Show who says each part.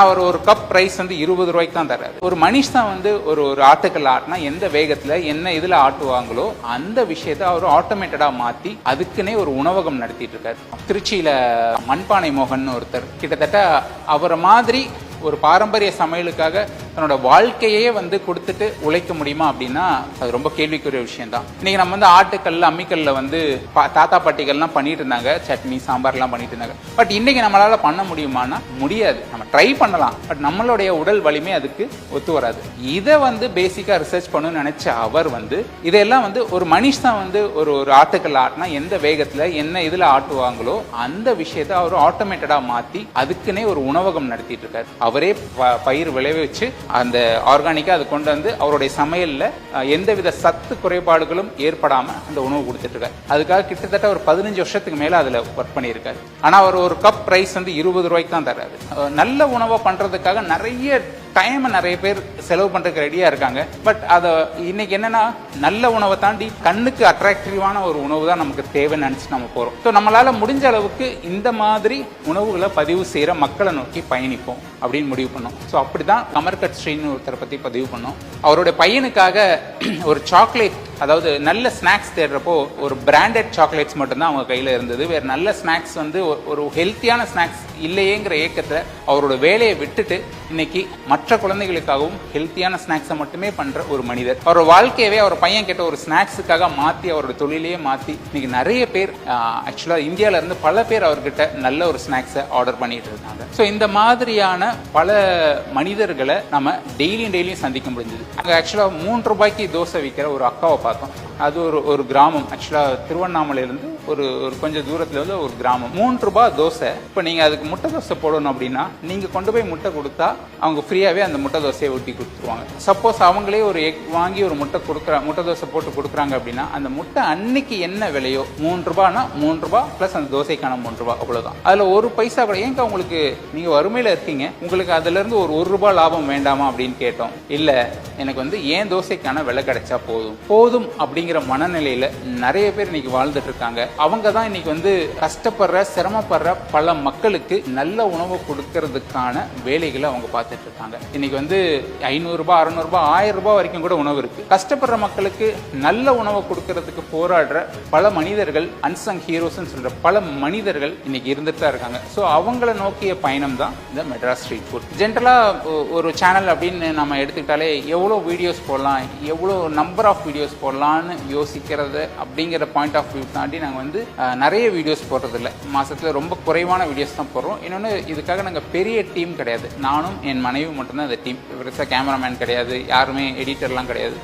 Speaker 1: அவர் ஒரு cup price வந்து 20 ரூபாய்க்கு தான் தர்றாரு. ஒரு மனுஷன் வந்து ஒரு ஆட்டுக்கல் ஆட்டினா எந்த வேகத்துல என்ன இதுல ஆட்டுவாங்களோ அந்த விஷயத்த அவர் ஆட்டோமேட்டடா மாத்தி அதுக்குன்னே ஒரு உணவகம் நடத்திட்டு இருக்காரு. திருச்சியில மண்பானை மோகன் ஒருத்தர் கிட்டத்தட்ட அவரை மாதிரி ஒரு பாரம்பரிய சமையலுக்காக தன்னோட வாழ்க்கையே வந்து கொடுத்துட்டு உழைக்க முடியுமா அப்படின்னா அது ரொம்ப கேள்விக்குரிய விஷயம் தான். இன்னைக்கு நம்ம வந்து ஆட்டுக்கல்ல அம்மிக்கல்ல வந்து தாத்தா பாட்டிகள்லாம் பண்ணிட்டு இருந்தாங்க, சட்னி சாம்பார்லாம் பண்ணிட்டு இருந்தாங்க. பட் இன்னைக்கு நம்மளால பண்ண முடியுமானா முடியாது. நம்ம ட்ரை பண்ணலாம், பட் நம்மளுடைய உடல் வலிமை அதுக்கு ஒத்து வராது. இதை வந்து பேசிக்கா ரிசர்ச் பண்ணணும்னு நினைச்ச அவர் வந்து இதெல்லாம் வந்து ஒரு மனுஷன் வந்து ஒரு ஆட்டுக்கல் ஆட்டினா எந்த வேகத்துல என்ன இதுல ஆட்டுவாங்களோ அந்த விஷயத்த அவர் ஆட்டோமேட்டடா மாத்தி அதுக்குன்னே ஒரு உணவகம் நடத்திட்டு இருக்காரு. அவரே பயிர் விளைவிச்சு அந்த ஆர்கானிக்கா அது கொண்டு வந்து அவருடைய சமையல்ல எந்தவித சத்து குறைபாடுகளும் ஏற்படாம அந்த உணவு கொடுத்துட்டு இருக்காரு. அதுக்காக கிட்டத்தட்ட ஒரு 15 வருஷத்துக்கு மேல அதுல ஒர்க் பண்ணியிருக்காரு. ஆனா அவர் ஒரு கப் பிரைஸ் வந்து 20 ரூபாய்க்கு தான் தர்றாரு. நல்ல உணவை பண்றதுக்காக நிறைய டைம் நிறைய பேர் செலவு பண்றதுக்கு ரெடியா இருக்காங்க. பட் அத இன்னைக்கு என்னன்னா நல்ல உணவை தாண்டி கண்ணுக்கு அட்ராக்டிவான ஒரு உணவு தான் நமக்கு தேவைன்னு நினைச்சு நம்ம போறோம். ஸோ நம்மளால முடிஞ்ச அளவுக்கு இந்த மாதிரி உணவுகளை பதிவு செய்யற மக்களை நோக்கி பயணிப்போம் அப்படின்னு முடிவு பண்ணோம். ஸோ அப்படிதான் கமர்கட் ஸ்ரீன்னு ஒருத்தரை பத்தி பதிவு பண்ணோம். அவருடைய பையனுக்காக ஒரு சாக்லேட், அதாவது நல்ல ஸ்நாக்ஸ் தேடுறப்போ ஒரு பிராண்டட் சாக்லேட்ஸ் மட்டும்தான் அவங்க கையில இருந்தது. வேற நல்ல ஸ்நாக்ஸ் வந்து ஒரு ஹெல்த்தியான ஸ்நாக்ஸ் இல்லையேங்கிற ஏக்கத்தை அவரோட வேலையை விட்டுட்டு இன்னைக்கு மற்ற குழந்தைகளுக்காகவும் ஹெல்த்தியான ஸ்நாக்ஸை மட்டுமே பண்ற ஒரு மனிதர். அவரோட வாழ்க்கையவே அவர் பையன் கேட்ட ஒரு ஸ்நாக்ஸுக்காக மாத்தி அவரோட தொழிலையே மாத்தி இன்னைக்கு நிறைய பேர் ஆக்சுவலா இந்தியால இருந்து பல பேர் அவர்கிட்ட நல்ல ஒரு ஸ்நாக்ஸை ஆர்டர் பண்ணிட்டு இருக்காங்க. ஸோ இந்த மாதிரியான பல மனிதர்களை நம்ம டெய்லியும் சந்திக்க முடிஞ்சது. அங்க ஆக்சுவலா 3 ரூபாய்க்கு தோசை விற்கிற ஒரு அக்காவை பார்த்தோம். அது ஒரு கிராமம், ஆக்சுவலா திருவண்ணாமலையிலிருந்து ஒரு கொஞ்சம் தூரத்துல வந்து ஒரு கிராமம். 3 ரூபாய் தோசை. இப்ப நீங்க அதுக்கு முட்டை தோசை போடணும் அப்படின்னா நீங்க கொண்டு போய் முட்டை கொடுத்தா அவங்க ஃப்ரீயாவே அந்த முட்டை தோசையை ஊட்டி கொடுத்துருவாங்க. சப்போஸ் அவங்களே ஒரு எக் வாங்கி ஒரு முட்டை தோசை போட்டு கொடுக்குறாங்க அப்படின்னா அந்த முட்டை அன்னைக்கு என்ன விலையோ 3 ரூபாய்னா 3 ரூபாய் பிளஸ் அந்த தோசைக்கான 3 ரூபாய், அவ்வளவுதான். அதுல ஒரு பைசா கூட ஏங்க உங்களுக்கு, நீங்க வறுமையில இருக்கீங்க, உங்களுக்கு அதுல இருந்து ஒரு 1 ரூபாய் லாபம் வேண்டாமா அப்படின்னு கேட்டோம். இல்ல, எனக்கு வந்து ஏன் தோசைக்கான விலை கிடைச்சா போதும் அப்படிங்கிற மனநிலையில நிறைய பேர் இன்னைக்கு வாழ்ந்துட்டு இருக்காங்க. அவங்க தான் இன்னைக்கு வந்து கஷ்டப்படுற சிரமப்படுற பல மக்களுக்கு நல்ல உணவு கொடுக்கறதுக்கான வேலைகளை அவங்க பார்த்துட்டு இருக்காங்க. இன்னைக்கு வந்து 500 ரூபாய் 600 ரூபாய் 1000 ரூபாய் வரைக்கும் கூட உணவு இருக்கு. கஷ்டப்படுற மக்களுக்கு நல்ல உணவை கொடுக்கறதுக்கு போராடுற பல மனிதர்கள், அன்சங் ஹீரோஸ் சொல்ற பல மனிதர்கள் இன்னைக்கு இருந்துட்டு தான் இருக்காங்க. ஸோ அவங்கள நோக்கிய பயணம் தான் இந்த மெட்ராஸ் ஸ்ட்ரீட் ஃபுட். ஜென்ரலா ஒரு சேனல் அப்படின்னு நம்ம எடுத்துக்கிட்டாலே எவ்வளோ வீடியோஸ் போடலாம், எவ்வளோ நம்பர் ஆஃப் வீடியோஸ் போடலான்னு யோசிக்கிறது அப்படிங்கிற பாயிண்ட் ஆஃப் வியூ தாண்டி நாங்கள் வந்து நிறைய வீடியோஸ் போடுறதில்ல. மாசத்துல ரொம்ப குறைவான வீடியோஸ் தான் போடுறோம். இன்னொன்று, இதுக்காக நாங்கள் பெரிய டீம் கிடையாது. நானும் என் மனைவி மட்டும்தான் இந்த டீம். பெருசாக கேமராமேன் கிடையாது, யாருமே எடிட்டர்லாம் கிடையாது.